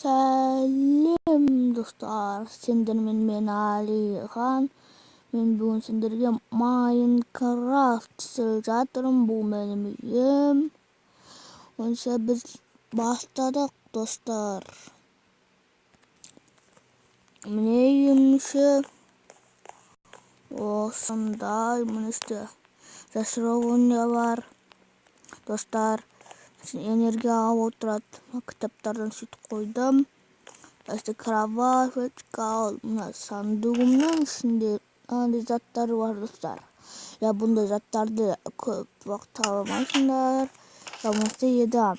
Сәлем достар, сендермен мен Алихан. Мен бүгін сендерге Майнкрафт түсіріп жатырмын. Бұл менің үйім. Онша біз бастадық достар. Міне үйімші. Осындай міністі жасырауында бар достар. Энергия алып отырады. Кітаптардан сөйтіп қойдым. Әсті кроватька, мына сандығымның ішінде андай заттар бар достар. Я бұндай заттарды көп уақыт таба алмайсыңдар. Я бұнысы еда.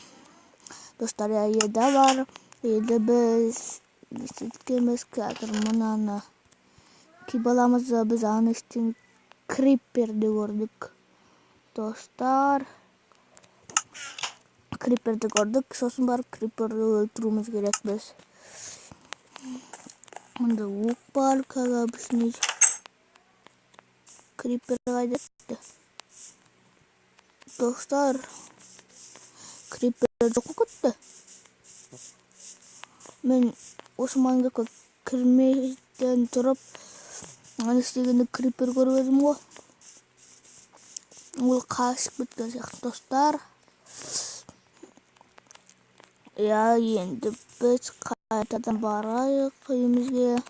Достар, я еда бар. Еді біз сөйткенбіз қазір мынаны киіп аламыз. Біз аны іштен криперді көрдік. Достар, криперді көрдік. Сосын барып криперді өлтіруіміз керек біз. Мында лук бар, как обычный. Крипер қайда кетті? Достар, крипер жоқ кетті. Мен осы маңдаққа кірмейден тұрып, аны істегенде крипер көріп едім ғой. Ол қашып кеткен сияқты достар. Я енді біз қайтадан барайық үйімізге.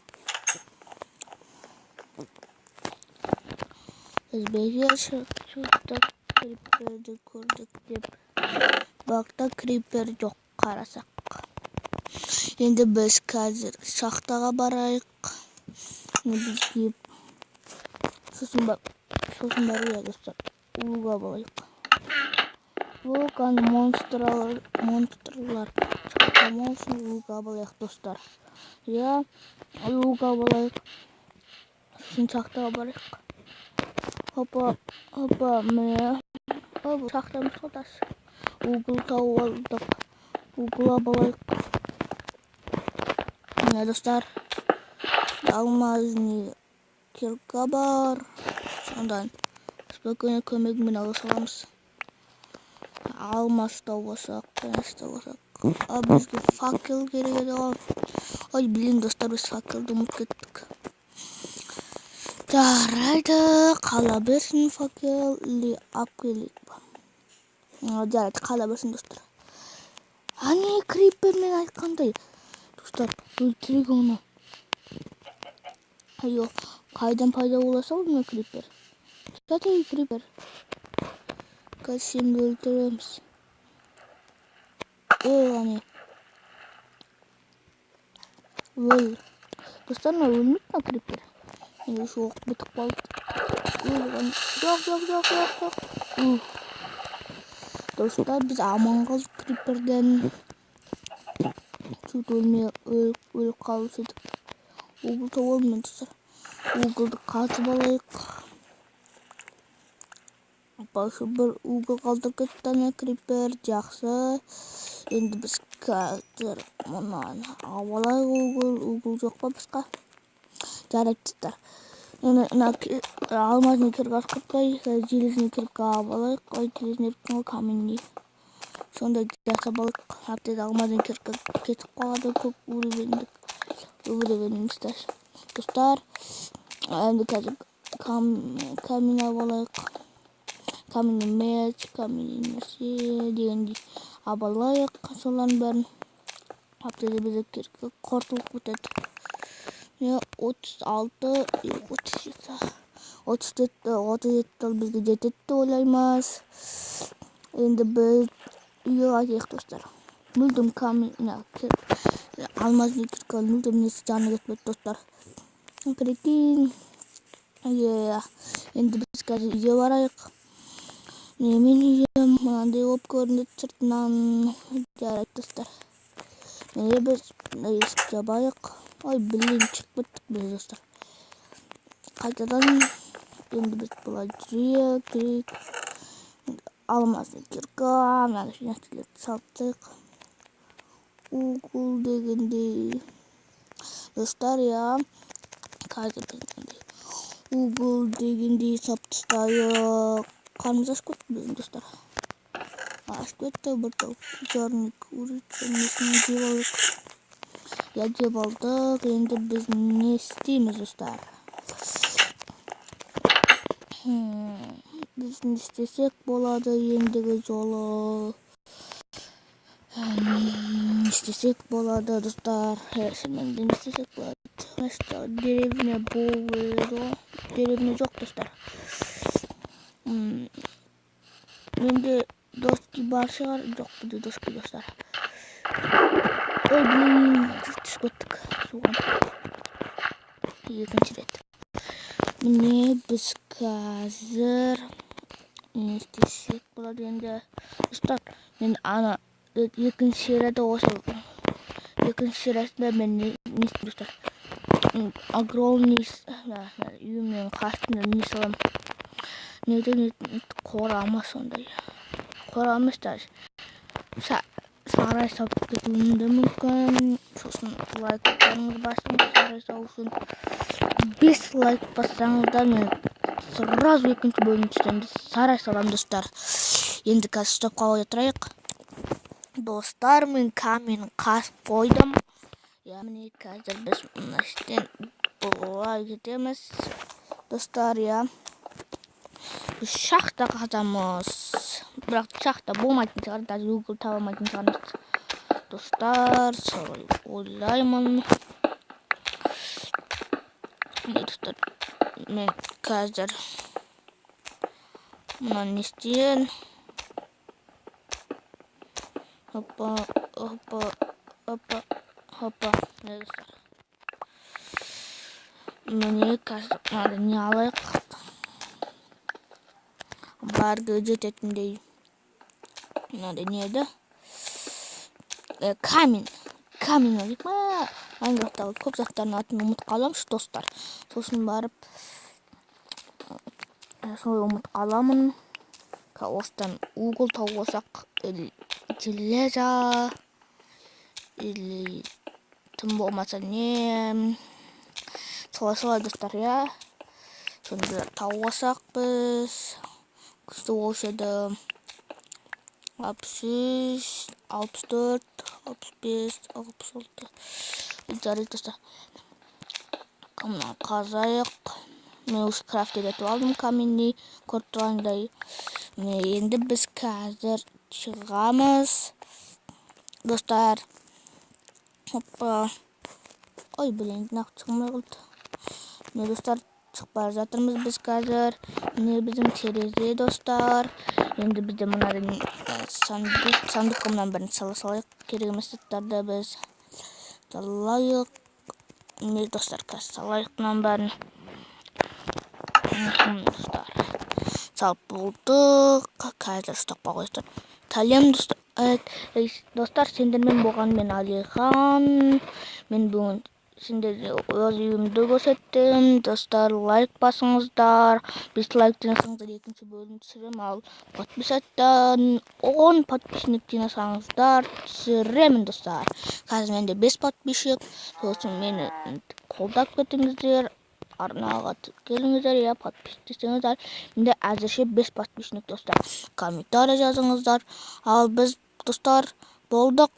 Біз беге шықтық, криперді көрдік деп. Бақта крипер жоқ, қарасақ. Енді біз қазір шахтаға барайық. Біз киіп. Сосын бару достар. Улуға болайық. Лук, аны монстрлар шақырмаусын луға болайық достар. Я луға болайық. Сосын шахтаға барайық. Хопа, міне. Бұл шахтамыз қотас. Угыл тауып алдық. Угыла болайық. Міне достар. Алмазный кирка бар. Сондан спокойно көмегімен ала саламыз. Алмаз тауысақ, бізге факел керек еді ғой. Ой, білін достар, біз факелді ұмытып кеттік. Жарайды, қала берсін факел, или апкелік ба. Жарайды, қала берсін достар. Ане крипер мен айтқандай. Достар, өлтірек оны. Айо, қайдан пайда боласа ол мен крипер. Жатай крипер. Қазір өлтіреміз. Ане. Өл. Достар, өлмейді ма крипер? Енді жоқ, бітіп қалды. Жоқ. Достар, біз аман қалдық криперден. Сөйт өліп қалып сөйтіп. Угыл тауып достар. Угылды қатып алайық. Башы бір угыл қалдыр кетті крипер, жақсы. Енді біз қазір мұнан алайық угыл жоқ па бізға. Жарайды. Алмазный кирка ашқытпай, железный кирка алайық. Ой, железный кирка каменный. Сонда жасап алайық. Аптеді алмазный кирка кетіп қалады көп уровенімізді. Достар, енді қазір камень алайық. Каменный меч, каменный нәрсе дегендей абалайық. Соларын бәрін аптеді бізді кирка қортылып кетеді. 36, 37 бізге жететті ойлаймыз. Енді біз үйге қайтайық достар. Мүлдім алмазный кирка мүлдім несі жаны кетпеді достар. Прикинь. Енді біз қазір үйге барайық. Мен үйім мынандай болып көрінеді сыртынан. Жарайды достар. Міне біз есік жабайық. Ой, білін шығып кеттік біз достар. Қайтадан енді біз бұлай жүрек. Алмазный кирка, нәрселерді салттық. Угыл дегендей. Достар, я қазір біздің угыл дегендей саптыстайық. Қармыз ашып кетті біздің достар. Ашып кетті бір тау. Жарный курица несін жеп алайық. Яде болдық. Енді біз не істейміз, достар? Біз не істесек болады ендігі жолы? Не істесек болады, достар? Шынымен не істесек болады? Деревня болу. Деревня жоқ, достар. Менде доски бар шығар. Жоқ, бізде доски, достар. Ой, блин, түсіп кеттік суға. Екінші рет. Міне біз қазір не істесек болады енді. Достар, мен ана екінші серияда осы екінші сериясында мен не істеймін, достар? Огромный үйімнің қасында не салам? Неден қорама сондай. Қора емес даже. Сарай салып кетуім де мүмкін. Сосын лайктарыңыз басыңыз сарай салу үшін. 5 лайк бассаңыздар мен сразу екінші бөлім түсемін. Сарай салам, достар. Енді қазір стоп қалып отырайық. Достар, мен камень қасып қойдым. Яғни қазір біз мына жерден былай кетеміз. Достар, біз шахта қазамыз. Бірақ шахта болмайтын шығар, даже Google таба алмайтын шығармыз. Достар, солай ойлаймын. Достар, мен қазір мына не істейін? Hoppa. Ne dostlar? Mene kasıkları ne alayım? Бар gadget etindeyim. Nerede? Камень алайық ма? Майнкрафттағы көп заттардың атын ұмытып қаламын, достар. Сосын барып солай ұмытып қаламын. Осыдан угол тауып алсақ, железо или тым болмаса не солай достар, сонда тауып алсақ біз күшті болушы еді. 63, 64, 65, 66 жарайды, достар. Мына қазайық. Мен осы крафтер етіп алдым каменный көріп тұрғандай. Енді біз қазір шығамыз, достар. Hoppa. Ой, блин, нақты шығмай қалды. Не, достар, шығып бара жатырмыз біз қазір. Не біздің терезе, достар. Енді бізде мынадан сандықымнан бірін салайық. Керек емес заттарды біз салайық. Не, достар, қазір салайық мынан бәрін. Достар, салып болдық. Қазір ұстап қойыстыр. Сәлем, достар, сендермен болған мен Алихан. Мен бүгін сендерге өз үйімді көрсеттім. Достар, лайк басыңыздар. 5 лайк жинасаңыздар екінші бөлім түсірем. Ал подписаттан 10 подписчик жинасаңыздар түсіремін, достар. Қазір менде 5 подписчик. Сосын мені қолдап кетіңіздер. Арнаға келіңіздер, подписчик. Менде әзірше 5 подписчик, достар. Комментарий жазыңыздар. Ал біз, достар, болдық.